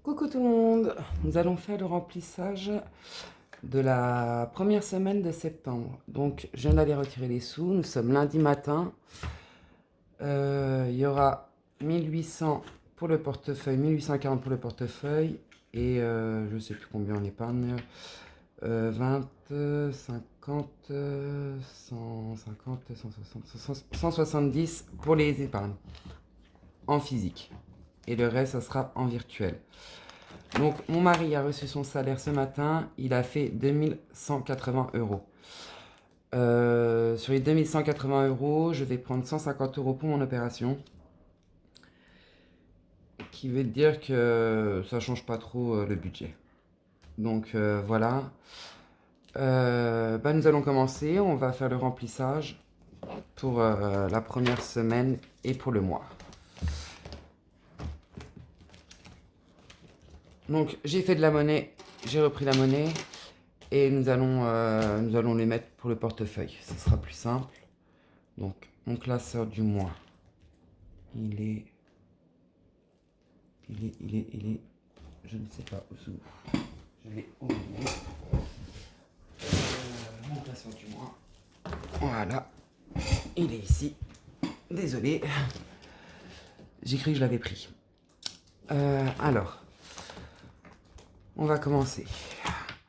Coucou tout le monde, nous allons faire le remplissage de la première semaine de septembre. Donc je viens d'aller retirer les sous, nous sommes lundi matin. Il y aura 1800 pour le portefeuille, 1840 pour le portefeuille et je ne sais plus combien en épargne. 20, 50, 150, 160, 170 pour les épargnes en physique. Et le reste, ça sera en virtuel. Donc, mon mari a reçu son salaire ce matin. Il a fait 2180 euros. Sur les 2180 euros, je vais prendre 150 euros pour mon opération. Qui veut dire que ça change pas trop le budget. Donc, voilà. Nous allons commencer. On va faire le remplissage pour la première semaine et pour le mois. Donc, j'ai fait de la monnaie. J'ai repris la monnaie. Et nous allons les mettre pour le portefeuille. Ce sera plus simple. Donc, mon classeur du mois, il est... Je ne sais pas où c'est. Je l'ai oublié. Mon classeur du mois. Voilà. Il est ici. Désolé. J'ai cru que je l'avais pris. Alors, on va commencer.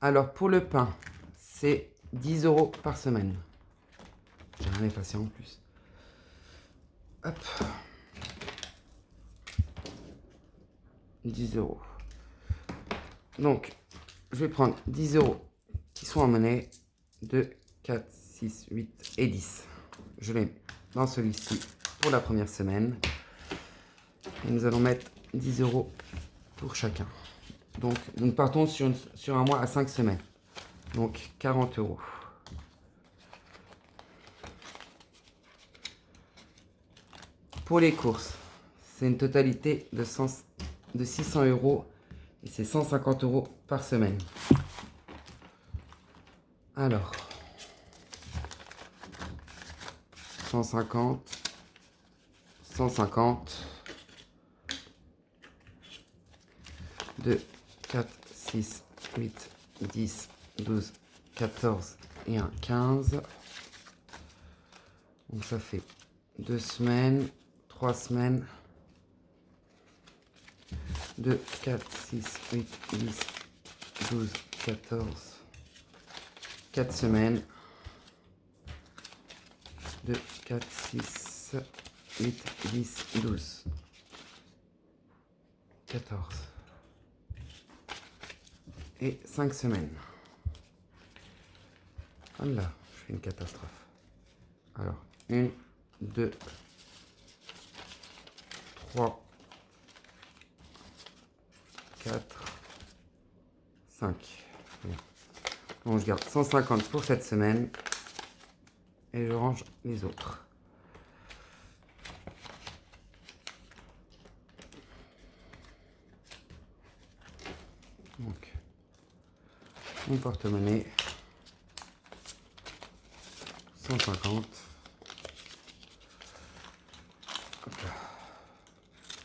Alors, pour le pain, c'est 10 euros par semaine. J'ai rien effacé en plus. Hop. 10 euros. Donc, je vais prendre 10 euros qui sont en monnaie. 2, 4, 6, 8 et 10. Je les mets dans celui-ci pour la première semaine. Et nous allons mettre 10 euros pour chacun. Donc, nous partons sur un mois à 5 semaines. Donc, 40 euros. Pour les courses, c'est une totalité de 600 euros et c'est 150 euros par semaine. Alors, 150, 150, 2, 4, 6, 8, 10, 12, 14 et 1, 15. Donc ça fait 2 semaines, 3 semaines, 2, 4, 6, 8, 10, 12, 14, 4 semaines, 2, 4, 6, 8, 10, 12, 14 et 5 semaines. Voilà, je fais une catastrophe. Alors, 1, 2, 3, 4, 5. Donc je garde 150 pour cette semaine et je range les autres. Donc, mon porte-monnaie, 150. Hop là.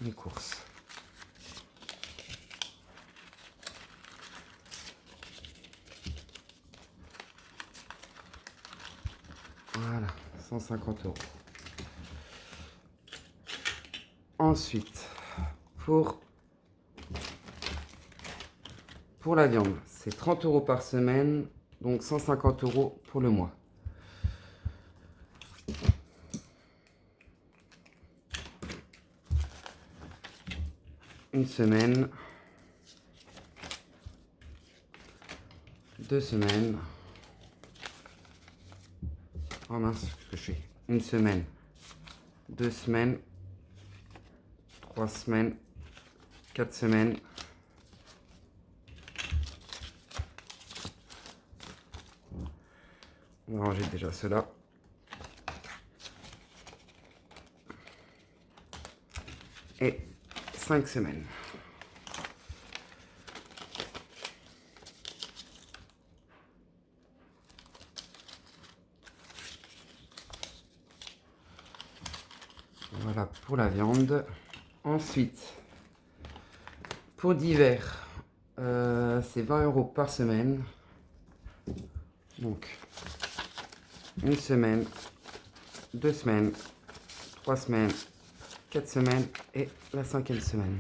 Les courses. Voilà, 150 euros. Ensuite, pour la viande, c'est 30 euros par semaine, donc 150 euros pour le mois. Une semaine, 2 semaines. Oh mince, qu'est-ce que je fais? Une semaine, 2 semaines, 3 semaines, 4 semaines. On va ranger déjà cela. Et 5 semaines. Voilà pour la viande. Ensuite, Pour d'hiver, c'est 20 € par semaine. Donc, une semaine, 2 semaines, 3 semaines, 4 semaines et la 5e semaine.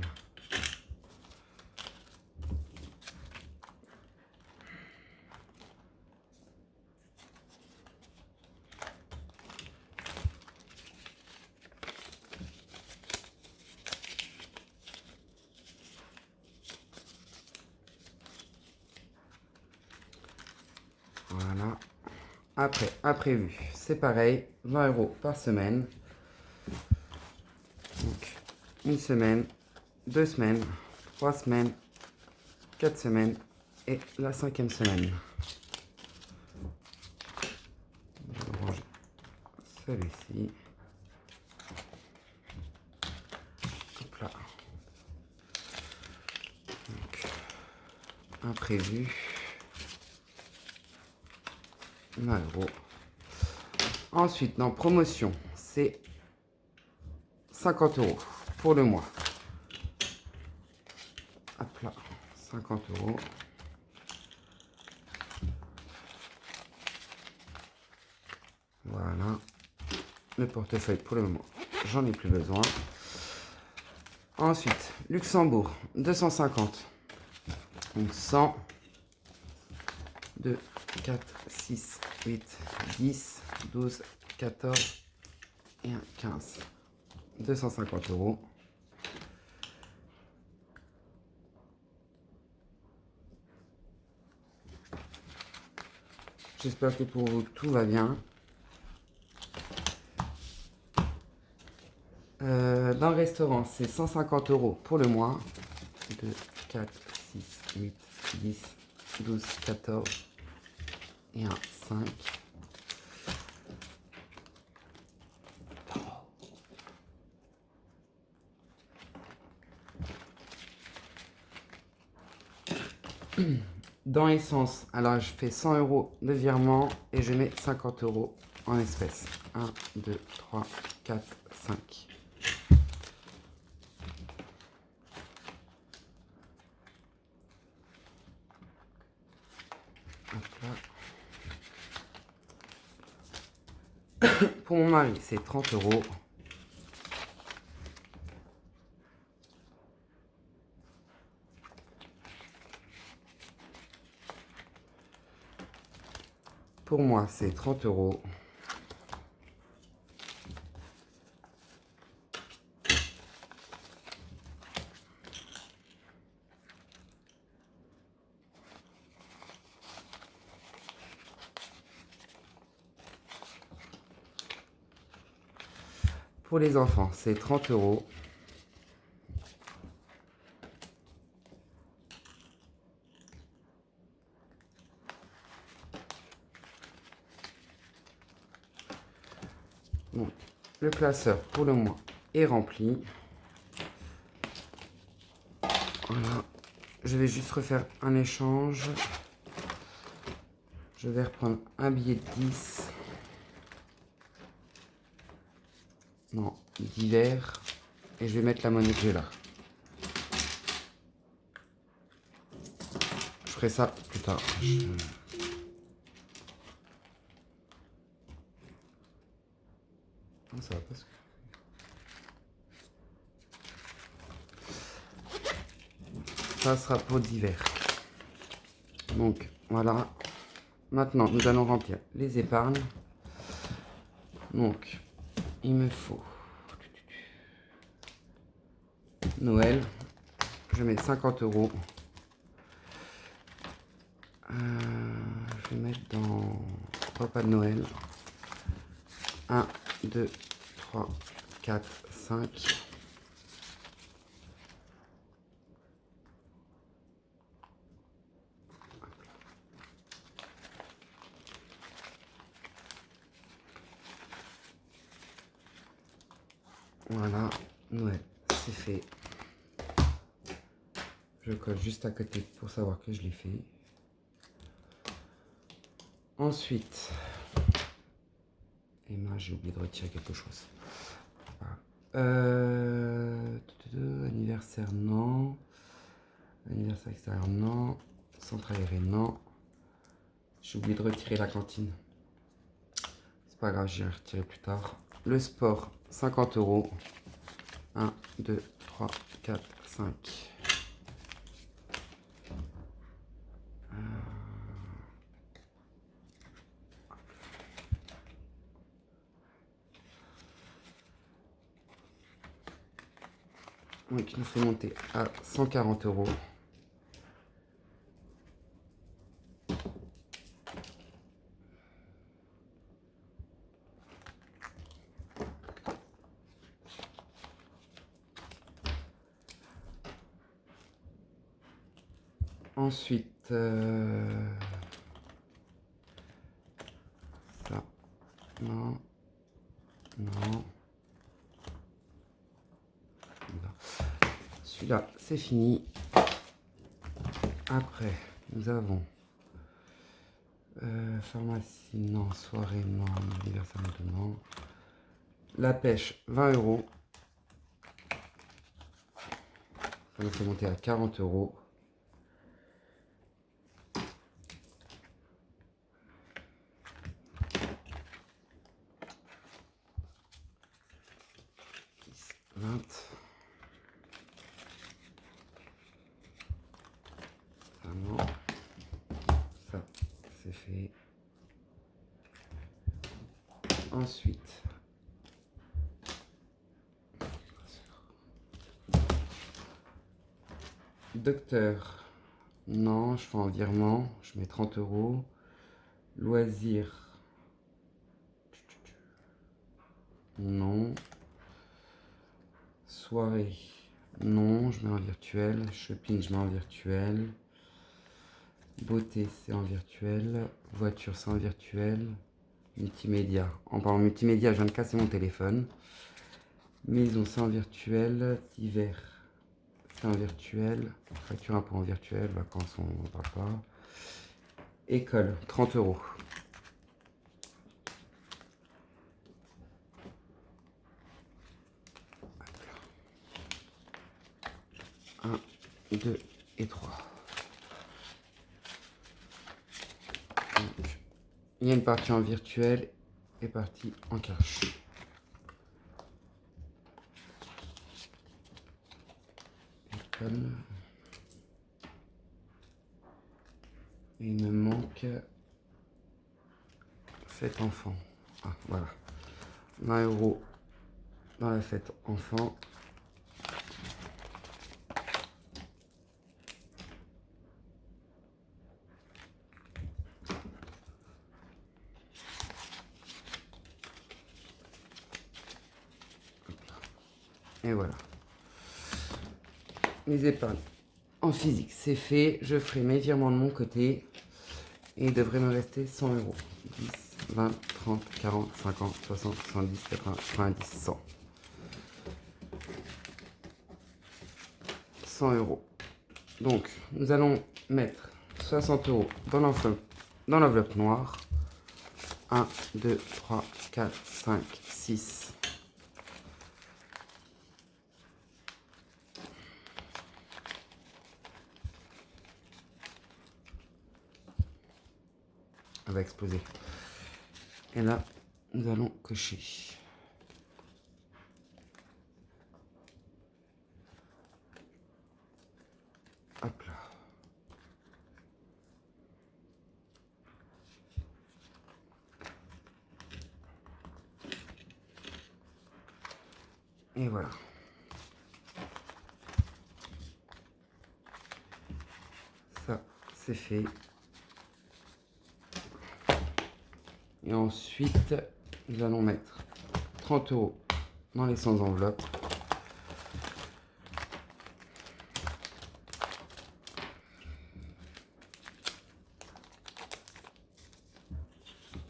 Voilà. Après, imprévu, c'est pareil, 20 € par semaine. Donc, une semaine, 2 semaines, 3 semaines, 4 semaines et la 5e semaine. Je vais ranger celui-ci. Hop là. Donc, imprévu. 20 €. Ensuite, dans promotion, c'est 50 € pour le mois. Hop là, 50 €. Voilà. Le portefeuille, pour le moment, j'en ai plus besoin. Ensuite, Luxembourg, 250. Donc 100, 2, 4, 6, 8, 10, 12, 14 et 1, 15. 250 €. J'espère que pour vous, tout va bien. Dans le restaurant, c'est 150 € pour le mois. 2, 4, 6, 8, 10, 12, 14 et 1, 5. Dans essence, alors je fais 100 € de virement et je mets 50 € en espèces. 1, 2, 3, 4, 5. Pour mon mari, c'est 30 €. Pour moi, c'est 30 €. Pour les enfants, c'est 30 €. Donc, le classeur pour le mois est rempli. Voilà. Je vais juste refaire un échange. Je vais reprendre un billet de 10. Non, d'hiver. Et je vais mettre la monnaie que j'ai là. Je ferai ça plus tard. Non, ça va pas se... Ça sera pour d'hiver. Donc, voilà. Maintenant, nous allons remplir les épargnes. Donc, il me faut Noël. Je mets 50 €. Je vais mettre dans repas de Noël. 1, 2, 3, 4, 5. Voilà, Noël, c'est fait. Je colle juste à côté pour savoir que je l'ai fait. Ensuite, et mince, j'ai oublié de retirer quelque chose. Voilà. Anniversaire, non. Anniversaire extérieur, non. Centre aéré, non. J'ai oublié de retirer la cantine. C'est pas grave, j'irai retirer plus tard. Le sport, 50 euros. 1, 2, 3, 4, 5. Donc il nous fait monter à 140 euros. Ensuite, ça, non, non. Celui-là, c'est fini. Après, nous avons pharmacie, non, soirée, non, anniversaire, non. La pêche, 20 euros. Ça nous fait monter à 40 euros. Ah non, ça c'est fait. Ensuite, docteur, non, je fais en virement, je mets 30 euros. Loisirs, non. Soirée, non, je mets en virtuel. Shopping, je mets en virtuel. Beauté, c'est en virtuel. Voiture, c'est en virtuel. Multimédia. En parlant multimédia, je viens de casser mon téléphone. Maison, c'est en virtuel. Hiver, c'est en virtuel. Facture un peu en virtuel. Vacances, on ne parle pas. École, 30 euros. 1, 2 et 3. Donc, il y a une partie en virtuel et partie en cash. École. Et il me manque fête enfant. Ah, voilà. 20 euros dans la fête enfant. Et voilà. Les épargnes en physique, c'est fait. Je ferai mes virements de mon côté. Et il devrait me rester 100 euros. 10, 20, 30, 40, 50, 60, 70, 80, 90, 100. 100 euros. Donc, nous allons mettre 60 euros dans l'enveloppe noire. 1, 2, 3, 4, 5, 6. Elle va exploser. Et là, nous allons cocher. Hop là. Et voilà. Ça, c'est fait. Et ensuite, nous allons mettre 30 euros dans les 100 enveloppes.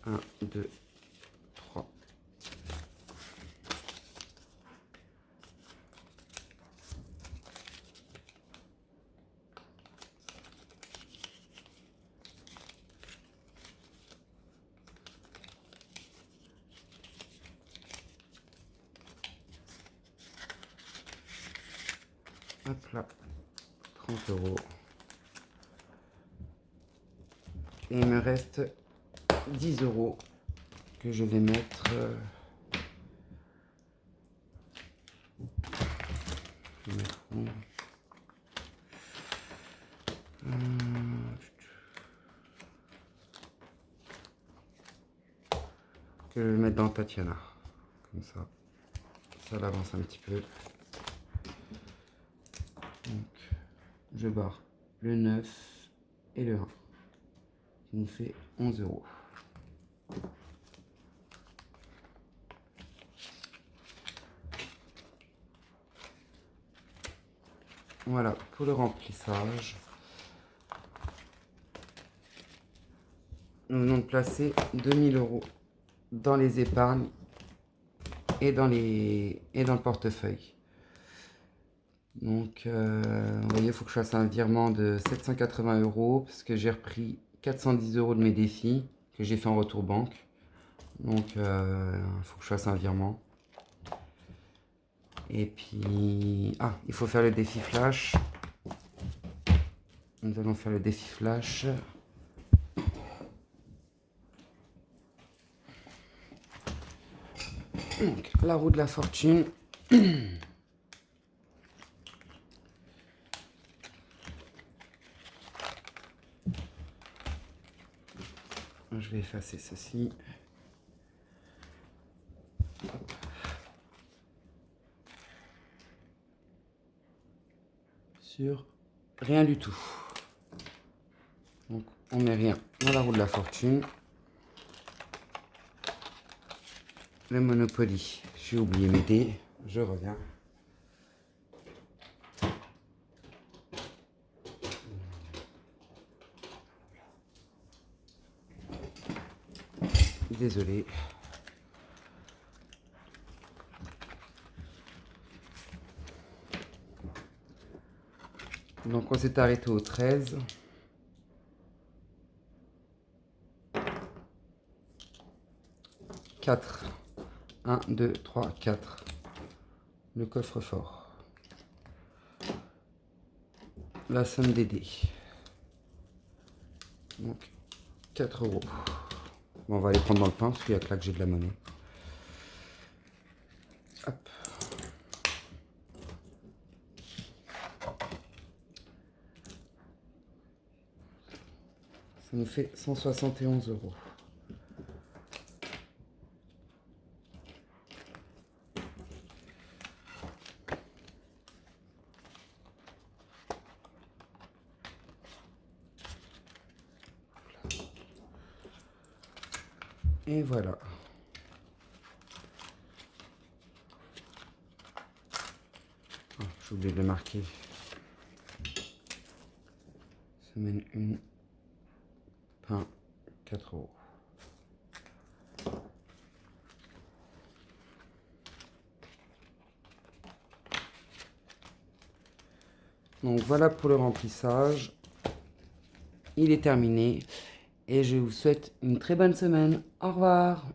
Un, deux, trois. Hop là. 30 euros. Et il me reste 10 euros que je vais mettre. Que je vais mettre dans Tatiana. Comme ça. Ça l'avance un petit peu. Donc, je barre le 9 et le 1. Qui nous fait 11 euros. Voilà pour le remplissage. Nous venons de placer 2000 euros dans les épargnes et dans le portefeuille. Donc, vous voyez, il faut que je fasse un virement de 780 euros parce que j'ai repris 410 euros de mes défis que j'ai fait en retour banque. Donc, il faut que je fasse un virement. Et puis, il faut faire le défi flash. Nous allons faire le défi flash. Donc, la roue de la fortune. Je vais effacer ceci. Hop. Sur rien du tout. Donc, on met rien dans la roue de la fortune. Le Monopoly, j'ai oublié mes dés, je reviens. Désolé. Donc on s'est arrêté au 13. « 4. 1, 2, 3, 4. Le coffre-fort. La somme des dés. Donc 4 euros. Bon, on va les prendre dans le pain parce qu'il y a que là que j'ai de la monnaie. Hop. Ça nous fait 171 euros. Et voilà. J'ai oublié de le marquer. Semaine 1. Pain, 4 euros. Donc voilà pour le remplissage. Il est terminé. Et je vous souhaite une très bonne semaine. Au revoir.